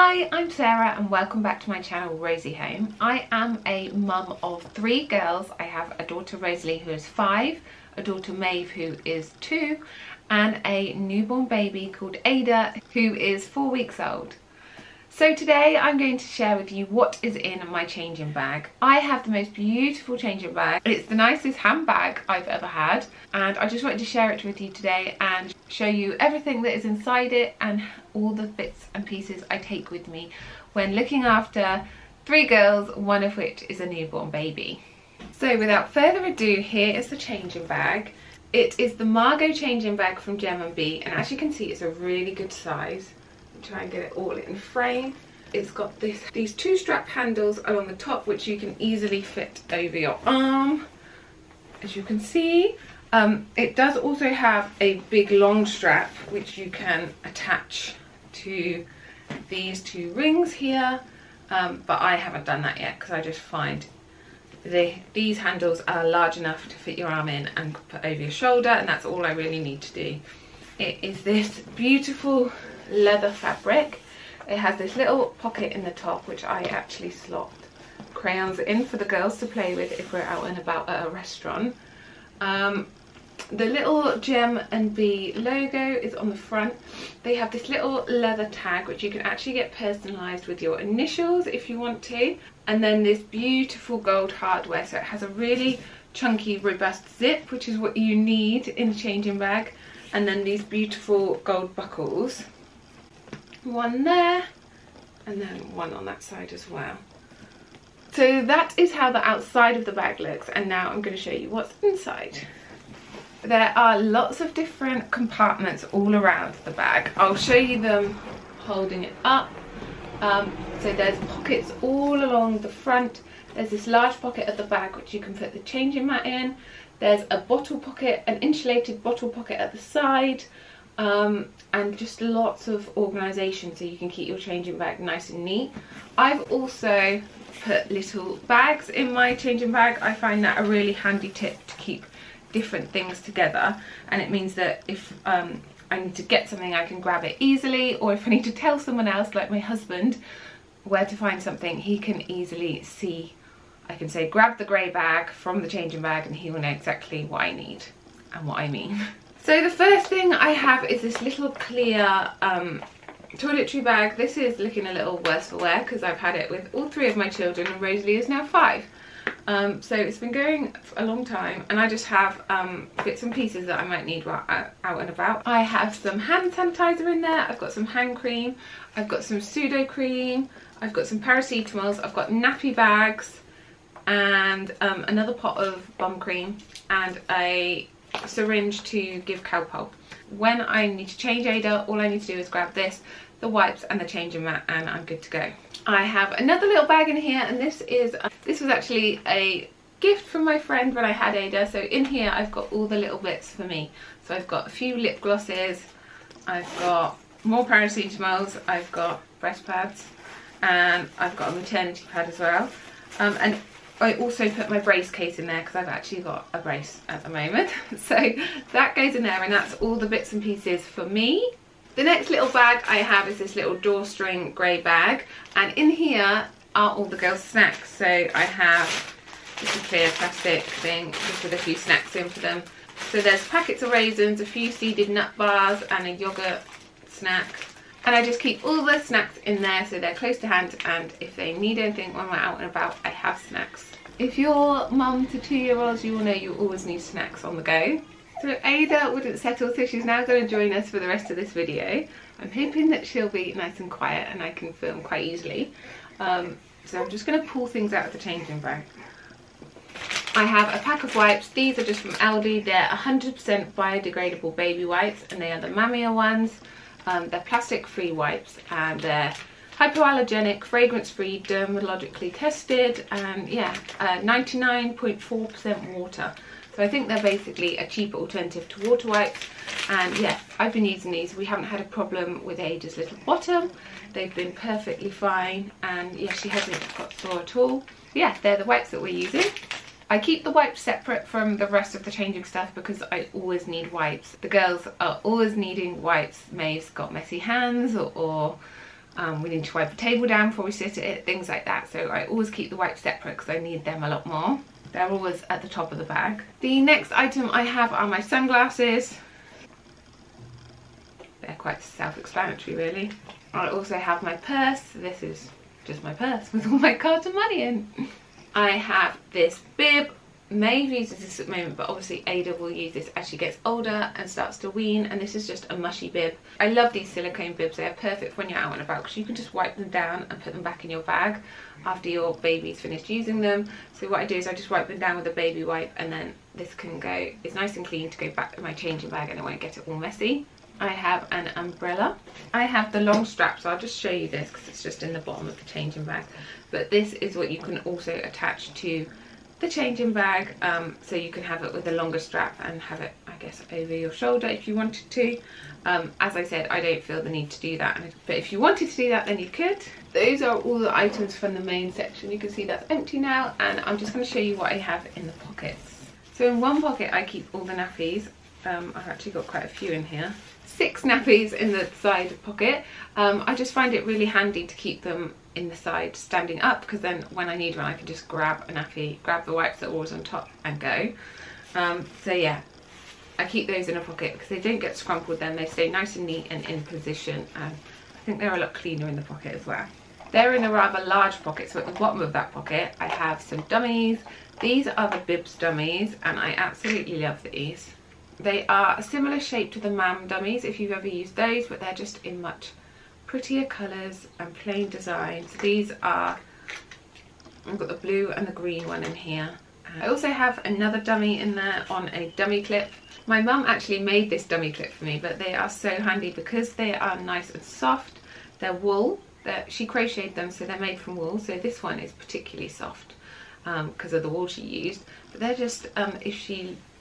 Hi, I'm Sarah and welcome back to my channel Rosie Home. I am a mum of 3 girls. I have a daughter Rosalie who is 5, a daughter Maeve who is 2 and a newborn baby called Ada who is 4 weeks old. So today I'm going to share with you what is in my changing bag. I have the most beautiful changing bag. It's the nicest handbag I've ever had and I just wanted to share it with you today and show you everything that is inside it and all the bits and pieces I take with me when looking after 3 girls, one of which is a newborn baby. So without further ado, here is the changing bag. It is the Margot changing bag from Gem & B, and as you can see it's a really good size. Try and get it all in frame. It's got these 2 strap handles along the top which you can easily fit over your arm, as you can see. It does also have a big long strap which you can attach to these 2 rings here, but I haven't done that yet because I just find these handles are large enough to fit your arm in and put over your shoulder, and that's all I really need to do. It is this beautiful leather fabric. It has this little pocket in the top which I actually slot crayons in for the girls to play with if we're out and about at a restaurant. The little Gem & B logo is on the front. They have this little leather tag which you can actually get personalised with your initials if you want to, and then this beautiful gold hardware, so it has a really chunky robust zip which is what you need in a changing bag, and then these beautiful gold buckles. One there and then one on that side as well. So that is how the outside of the bag looks, and now I'm going to show you what's inside. There are lots of different compartments all around the bag. I'll show you them holding it up. So there's pockets all along the front. There's this large pocket at the back which you can put the changing mat in. There's a bottle pocket, an insulated bottle pocket at the side. And just lots of organisation so you can keep your changing bag nice and neat. I've also put little bags in my changing bag. I find that a really handy tip to keep different things together, and it means that if I need to get something I can grab it easily, or if I need to tell someone else like my husband where to find something, he can easily see. I can say grab the grey bag from the changing bag and he will know exactly what I need and what I mean. So the first thing I have is this little clear toiletry bag. This is looking a little worse for wear because I've had it with all 3 of my children and Rosalie is now 5. So it's been going for a long time, and I just have bits and pieces that I might need while out and about. I have some hand sanitizer in there, I've got some hand cream, I've got some pseudo cream, I've got some paracetamols, I've got nappy bags and another pot of bum cream and a syringe to give Calpol. When I need to change Ada, all I need to do is grab this, the wipes and the changing mat, and I'm good to go. I have another little bag in here, and this was actually a gift from my friend when I had Ada. So in here I've got all the little bits for me. So I've got a few lip glosses, I've got more paracetamols, I've got breast pads, and I've got a maternity pad as well. And I also put my brace case in there because I've actually got a brace at the moment. So that goes in there, and that's all the bits and pieces for me. The next little bag I have is this little drawstring grey bag, and in here are all the girls' snacks. So I have just a clear plastic thing just with a few snacks in for them. So there's packets of raisins, a few seeded nut bars and a yoghurt snack. And I just keep all the snacks in there so they're close to hand, and if they need anything when we're out and about, I have snacks. If you're mum to 2-year-olds, you will know you always need snacks on the go. So Ada wouldn't settle, so she's now going to join us for the rest of this video. I'm hoping that she'll be nice and quiet and I can film quite easily. So I'm just going to pull things out of the changing bag. I have a pack of wipes. These are just from Aldi. They're 100% biodegradable baby wipes, and they are the Mamia ones. They're plastic free wipes, and they're hypoallergenic, fragrance free, dermatologically tested, and yeah, 99.4% water. So I think they're basically a cheaper alternative to water wipes, and yeah, I've been using these. We haven't had a problem with Ada's little bottom. They've been perfectly fine, and yeah, she hasn't got sore at all. Yeah, they're the wipes that we're using. I keep the wipes separate from the rest of the changing stuff because I always need wipes. The girls are always needing wipes. Maeve's got messy hands, or we need to wipe the table down before we sit at it, things like that. So I always keep the wipes separate because I need them a lot more. They're always at the top of the bag. The next item I have are my sunglasses. They're quite self-explanatory really. I also have my purse. This is just my purse with all my cards and money in. I have this bib. Maeve uses this at the moment, but obviously Ada will use this as she gets older and starts to wean, and this is just a mushy bib. I love these silicone bibs. They are perfect when you're out and about because you can just wipe them down and put them back in your bag after your baby's finished using them. So what I do is I just wipe them down with a baby wipe, and then this can go, it's nice and clean to go back in my changing bag and I won't get it all messy. I have an umbrella. I have the long strap, so I'll just show you this because it's just in the bottom of the changing bag. But this is what you can also attach to the changing bag, so you can have it with a longer strap and have it, I guess, over your shoulder if you wanted to. As I said, I don't feel the need to do that, but if you wanted to do that, then you could. Those are all the items from the main section. You can see that's empty now, and I'm just going to show you what I have in the pockets. So in one pocket I keep all the nappies. I've actually got quite a few in here. 6 nappies in the side pocket. I just find it really handy to keep them in the side standing up, because then when I need one I can just grab a nappy, grab the wipes that are always on top and go. So yeah, I keep those in a pocket because they don't get scrumpled, then they stay nice and neat and in position, and I think they're a lot cleaner in the pocket as well. They're in a rather large pocket, so at the bottom of that pocket I have some dummies. These are the Bibs dummies and I absolutely love these. They are a similar shape to the Mam dummies if you've ever used those, but they're just in much prettier colours and plain designs. These are, I've got the blue and the green one in here. I also have another dummy in there on a dummy clip. My mum actually made this dummy clip for me, but they are so handy because they are nice and soft. They're wool. She crocheted them, so they're made from wool. So this one is particularly soft because of the wool she used. But they're just,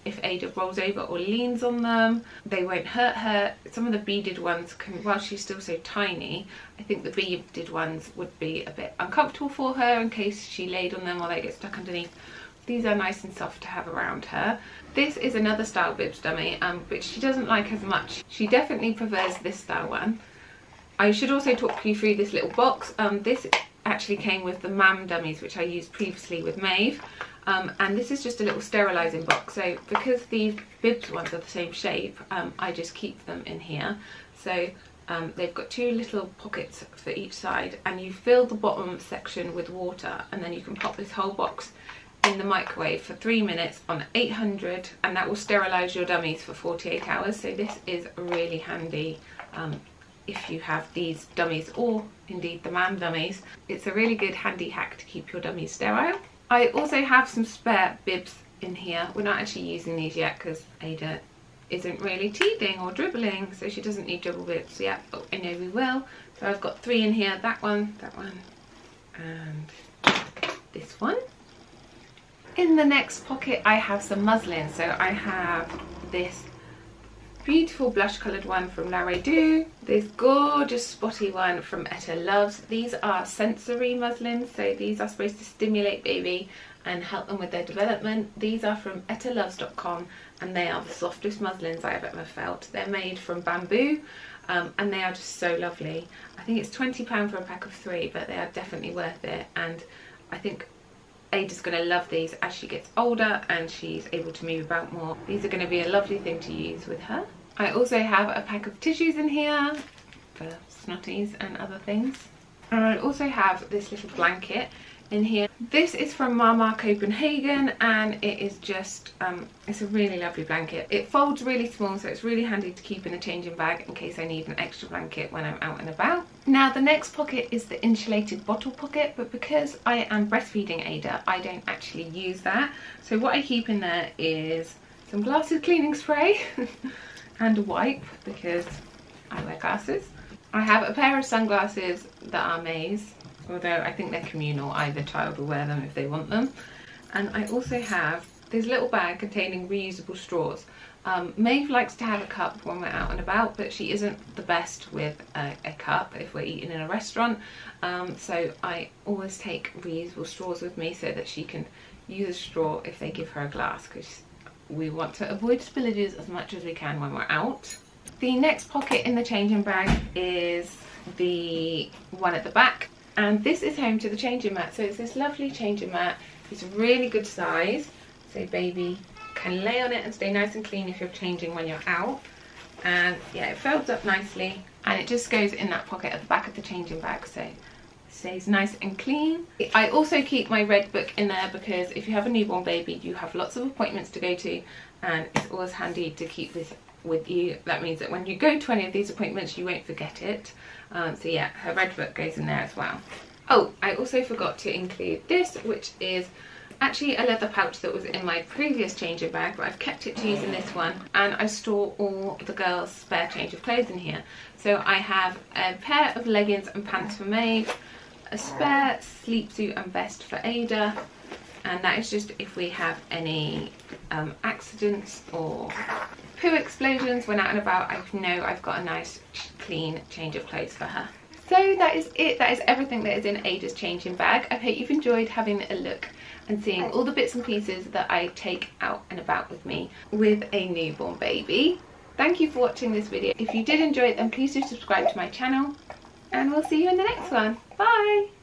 if Ada rolls over or leans on them, they won't hurt her. Some of the beaded ones can, while she's still so tiny, I think the beaded ones would be a bit uncomfortable for her in case she laid on them or they get stuck underneath. These are nice and soft to have around her. This is another style Bibs dummy, which she doesn't like as much. She definitely prefers this style one. I should also talk you through this little box. This actually came with the Mam dummies, which I used previously with Maeve. And this is just a little sterilising box, so because these Bibs ones are the same shape, I just keep them in here. So they've got 2 little pockets for each side, and you fill the bottom section with water, and then you can pop this whole box in the microwave for 3 minutes on 800, and that will sterilise your dummies for 48 hours. So this is really handy if you have these dummies, or indeed the Mam dummies. It's a really good handy hack to keep your dummies sterile. I also have some spare Bibs in here. We're not actually using these yet because Ada isn't really teething or dribbling, so she doesn't need dribble Bibs yet, but I know we will. So I've got 3 in here, that one, and this one. In the next pocket I have some muslin. So I have this beautiful blush coloured one from La Redo, this gorgeous spotty one from Etta Loves. These are sensory muslins, so these are supposed to stimulate baby and help them with their development. These are from ettaloves.com, and they are the softest muslins I have ever felt. They're made from bamboo, and they are just so lovely. I think it's £20 for a pack of 3, but they are definitely worth it, and I think Ada's going to love these as she gets older and she's able to move about more. These are going to be a lovely thing to use with her. I also have a pack of tissues in here for snotties and other things. And I also have this little blanket in here. This is from Mama Copenhagen, and it is just, it's a really lovely blanket. It folds really small, so it's really handy to keep in a changing bag in case I need an extra blanket when I'm out and about. Now the next pocket is the insulated bottle pocket, but because I am breastfeeding Ada, I don't actually use that. So what I keep in there is some glasses cleaning spray and a wipe because I wear glasses. I have a pair of sunglasses that are Maeve's, although I think they're communal, either child will wear them if they want them. And I also have this little bag containing reusable straws. Maeve likes to have a cup when we're out and about, but she isn't the best with a cup if we're eating in a restaurant. So I always take reusable straws with me so that she can use a straw if they give her a glass, because we want to avoid spillages as much as we can when we're out. The next pocket in the changing bag is the one at the back. And this is home to the changing mat. So it's this lovely changing mat. It's a really good size, so baby can lay on it and stay nice and clean if you're changing when you're out. And yeah, it folds up nicely, and it just goes in that pocket at the back of the changing bag, so it stays nice and clean. I also keep my red book in there because if you have a newborn baby, you have lots of appointments to go to, and it's always handy to keep this with you. That means that when you go to any of these appointments, you won't forget it. So yeah, her red book goes in there as well. Oh, I also forgot to include this, which is actually a leather pouch that was in my previous changing bag, but I've kept it to use in this one, and I store all the girls' spare change of clothes in here. So I have a pair of leggings and pants for Maeve, a spare sleep suit and vest for Ada, and that is just if we have any accidents or poo explosions when out and about. I know I've got a nice clean change of clothes for her. So that is it. That is everything that is in Ada's changing bag. I hope you've enjoyed having a look and seeing all the bits and pieces that I take out and about with me with a newborn baby. Thank you for watching this video. If you did enjoy it, then please do subscribe to my channel, and we'll see you in the next one. Bye!